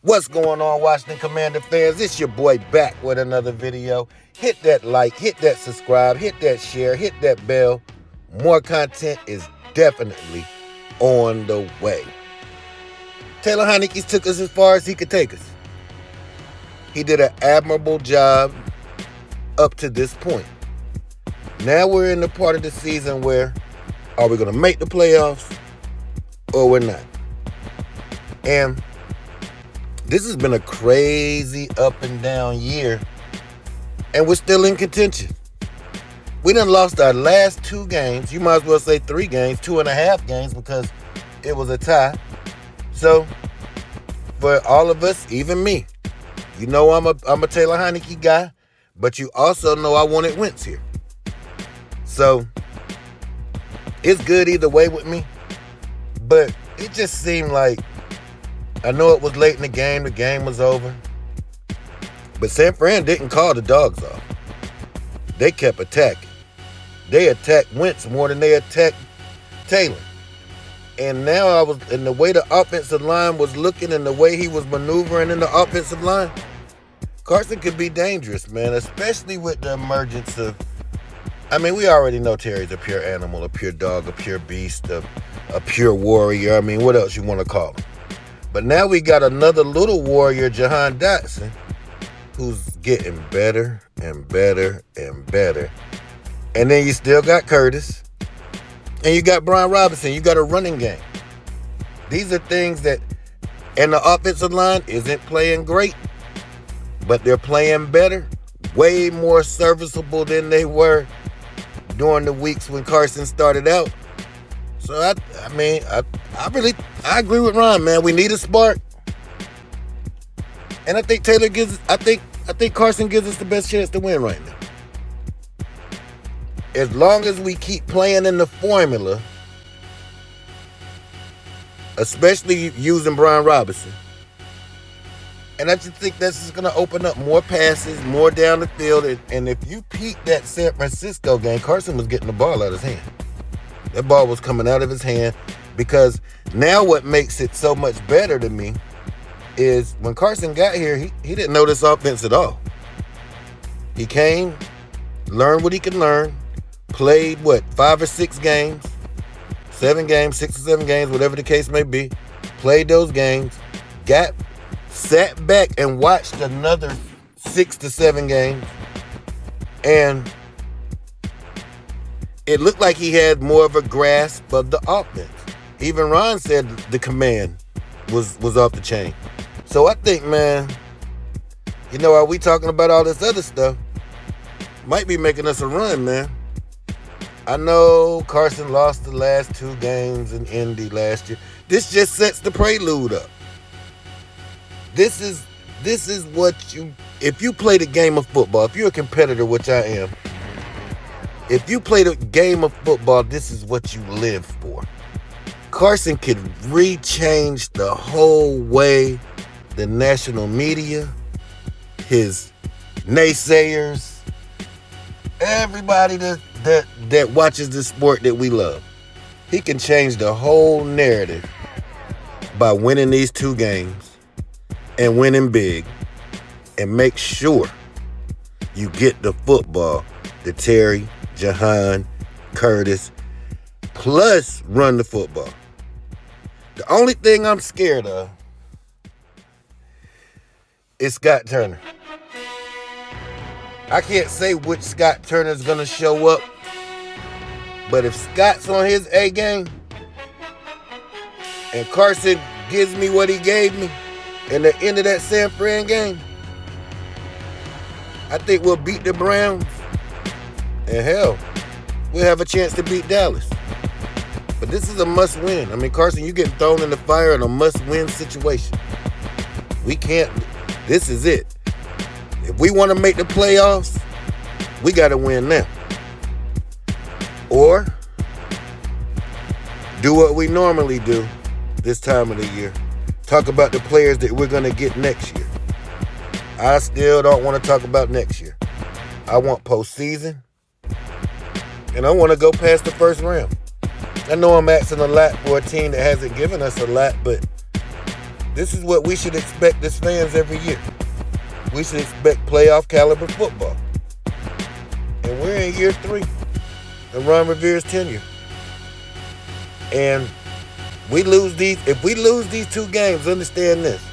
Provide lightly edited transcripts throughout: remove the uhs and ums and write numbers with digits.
What's going on, Washington Commander fans? It's your boy back with another video. Hit that like, hit that subscribe, hit that share, hit that bell. More content is definitely on the way. Taylor Heinicke took us as far as he could take us. He did an admirable job up to this point. Now we're in the part of the season where are we going to make the playoffs or we're not? And this has been a crazy up and down year, and we're still in contention. We done lost our last 2 games. You might as well say 3 games, 2.5 games, because it was a tie. So, for all of us, even me, you know I'm a Taylor Heinicke guy, but you also know I wanted Wentz here. So, it's good either way with me, but it just seemed like, I know it was late in the game was over, but San Fran didn't call the dogs off. They kept attacking. They attacked Wentz more than they attacked Taylor. And now the way the offensive line was looking and the way he was maneuvering in the offensive line, Carson could be dangerous, man, especially with the emergence of, we already know Terry's a pure animal, a pure dog, a pure beast, a pure warrior. What else you want to call him? But now we got another little warrior, Jahan Dotson, who's getting better and better and better. And then you still got Curtis. And you got Brian Robinson. You got a running game. These are things that, and the offensive line isn't playing great, but they're playing better, way more serviceable than they were during the weeks when Carson started out. So I agree with Ron, man. We need a spark, and I think Carson gives us the best chance to win right now. As long as we keep playing in the formula, especially using Brian Robinson, and I just think this is going to open up more passes, more down the field. And if you peep that San Francisco game, Carson was getting the ball out of his hand. That ball was coming out of his hand, because now what makes it so much better to me is when Carson got here, he didn't know this offense at all. He came, learned what he could learn, played 5 or 6 games, 7 games, 6 or 7 games, whatever the case may be, played those games, sat back and watched another 6 to 7 games, and it looked like he had more of a grasp of the offense. Even Ron said the command was off the chain. So I think, man, are we talking about all this other stuff? Might be making us a run, man. I know Carson lost the last 2 games in Indy last year. This just sets the prelude up. This is what if you play the game of football, if you're a competitor, which I am, if you play the game of football, this is what you live for. Carson could rechange the whole way the national media, his naysayers, everybody that watches the sport that we love. He can change the whole narrative by winning these 2 games and winning big, and make sure you get the football to Terry, Jahan, Curtis, plus run the football. The only thing I'm scared of is Scott Turner. I can't say which Scott Turner's going to show up, but if Scott's on his A game and Carson gives me what he gave me in the end of that San Fran game, I think we'll beat the Browns. And hell, we'll have a chance to beat Dallas. But this is a must-win. Carson, you're getting thrown in the fire in a must-win situation. This is it. If we want to make the playoffs, we got to win now. Or do what we normally do this time of the year. Talk about the players that we're going to get next year. I still don't want to talk about next year. I want postseason. And I want to go past the first round. I know I'm asking a lot for a team that hasn't given us a lot, but This is what we should expect as fans every year. We should expect playoff caliber football. And we're in year 3 of Ron Rivera's tenure. And if we lose these 2 games, understand this.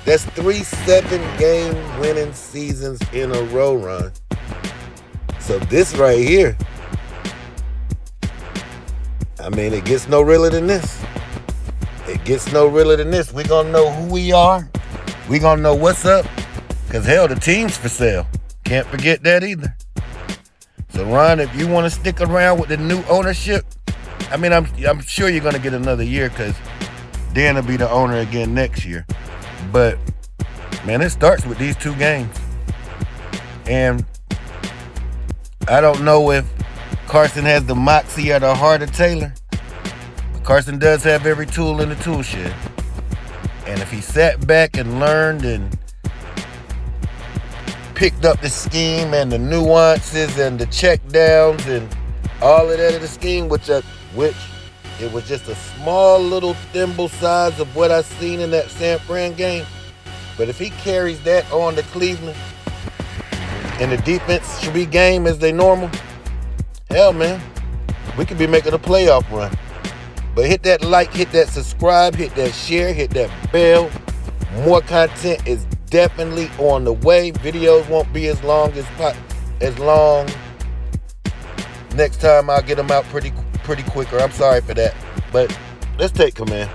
That's 3 7-game winning seasons in a row, Ron. So this right here, I mean, it gets no realer than this. It gets no realer than this. We're going to know who we are. We're going to know what's up. Because, hell, the team's for sale. Can't forget that either. So, Ron, if you want to stick around with the new ownership, I mean, I'm sure you're going to get another year because Dan will be the owner again next year. But, man, it starts with these 2 games. And I don't know if Carson has the moxie or the heart of Taylor. But Carson does have every tool in the tool shed. And if he sat back and learned and picked up the scheme and the nuances and the check downs and all of that of the scheme, which it was just a small little thimble size of what I seen in that San Fran game. But if he carries that on to Cleveland and the defense should be game as they normal, hell, man, we could be making a playoff run. But hit that like, hit that subscribe, hit that share, hit that bell. More content is definitely on the way. Videos won't be as long. Next time I'll get them out pretty quicker. I'm sorry for that. But let's take command.